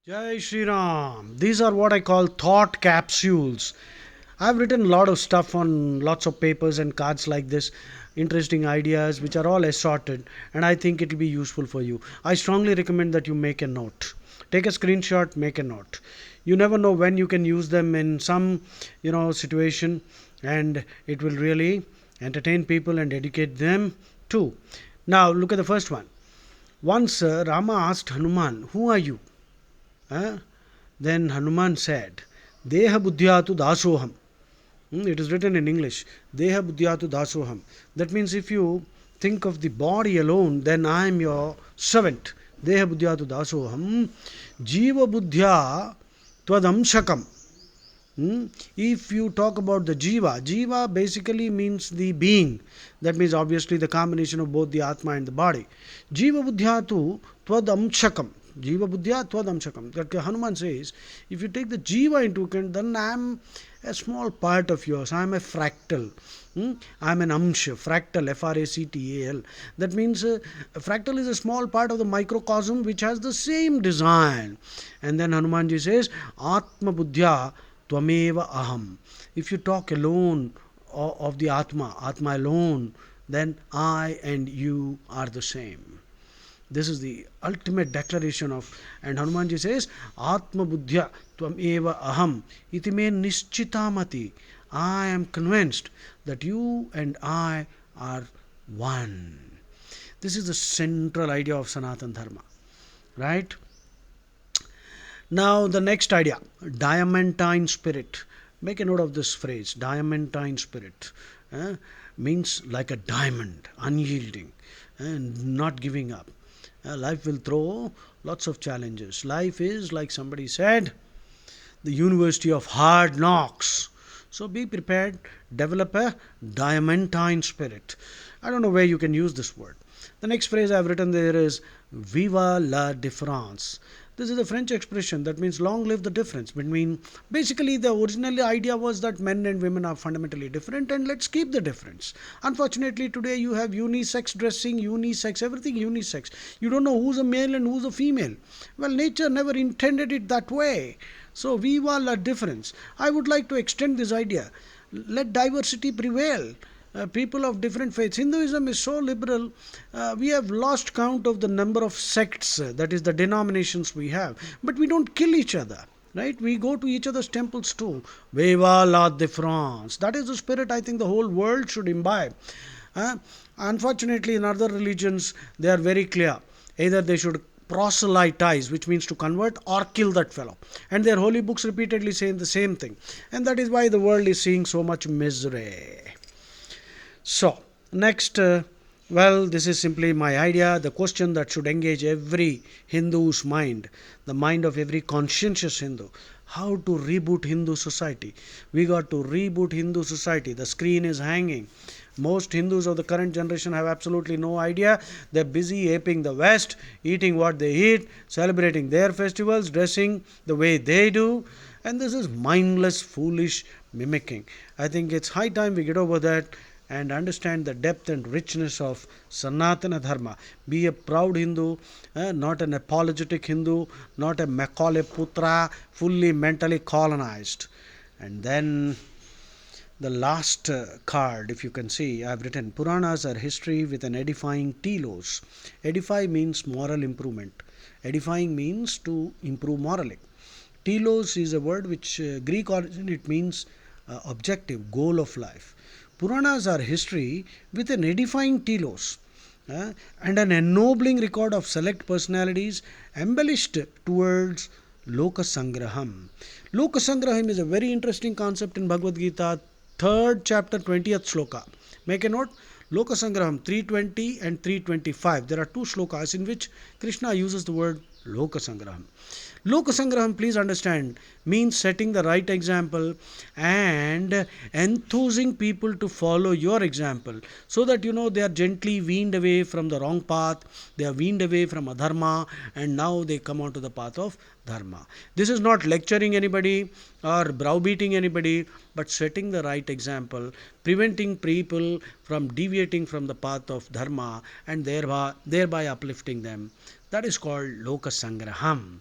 Jai Shri Ram. These are what I call thought capsules. I've written a lot of stuff on lots of papers and cards like this, interesting ideas which are all assorted, and I think it will be useful for you. I strongly recommend that you make a note. Take a screenshot, make a note. You never know when you can use them in some, situation, and it will really entertain people and educate them too. Now, look at the first one. Once Rama asked Hanuman, "Who are you?" Huh? Then Hanuman said, Deha buddhyatu dasoham. It is written in English. Deha buddhyatu dasoham. That means if you think of the body alone, then I am your servant. Deha buddhyatu dasoham. Jiva buddhya twadamshakam. If you talk about the jiva basically means the being. That means obviously the combination of both the atma and the body. Jiva buddhyatu twadamshakam. Jiva buddhya twadamshakam. That Hanuman says, if you take the jiva into account, then I am a small part of yours. I am a fractal. I am an amsha, fractal, fractal. That means a fractal is a small part of the microcosm which has the same design. And then Hanumanji says, Atma buddhya Tvameva aham. If you talk alone of the Atma alone, then I and you are the same. This is the ultimate declaration of, and Hanumanji says, Atma buddhya Tvameva aham iti me nishchitamati. I am convinced that you and I are one. This is the central idea of Sanatana Dharma, right? Now, the next idea, diamantine spirit. Make a note of this phrase, diamantine spirit. Means like a diamond, unyielding and not giving up. Life will throw lots of challenges. Life is, like somebody said, the university of hard knocks. So be prepared, develop a diamantine spirit. I don't know where you can use this word. The next phrase I've written there is Viva la différence. This is a French expression that means long live the difference between. Basically, the original idea was that men and women are fundamentally different and let's keep the difference. Unfortunately, today you have unisex dressing, unisex, everything unisex. You don't know who's a male and who's a female. Well, nature never intended it that way. So, viva la difference. I would like to extend this idea. Let diversity prevail. People of different faiths. Hinduism is so liberal, we have lost count of the number of sects, that is, the denominations we have. But we don't kill each other. Right? We go to each other's temples too. Viva la différence. That is the spirit I think the whole world should imbibe. Unfortunately, in other religions, they are very clear. Either they should proselytize, which means to convert, or kill that fellow. And their holy books repeatedly say the same thing. And that is why the world is seeing so much misery. So, next, this is simply my idea, the question that should engage every Hindu's mind, the mind of every conscientious Hindu. How to reboot Hindu society? We got to reboot Hindu society. The screen is hanging. Most Hindus of the current generation have absolutely no idea. They're busy aping the West, eating what they eat, celebrating their festivals, dressing the way they do. And this is mindless, foolish mimicking. I think it's high time we get over that and understand the depth and richness of Sanatana Dharma. Be a proud Hindu, not an apologetic Hindu, not a Macaulay Putra, fully mentally colonized. And then the last card, if you can see, I've written Puranas are history with an edifying telos. Edify means moral improvement. Edifying means to improve morally. Telos is a word which Greek origin, it means objective, goal of life. Puranas are history with an edifying telos and an ennobling record of select personalities embellished towards Lokasangraham. Lokasangraham is a very interesting concept in Bhagavad Gita, 3rd chapter, 20th shloka. Make a note. Lokasangraham 320 and 325. There are two shlokas in which Krishna uses the word Lokasangraham. Lokasangraham, please understand, means setting the right example and enthusing people to follow your example so that they are gently weaned away from the wrong path, they are weaned away from adharma, and now they come onto the path of dharma. This is not lecturing anybody or browbeating anybody, but setting the right example, preventing people from deviating from the path of dharma and thereby uplifting them. That is called Lokasangraham.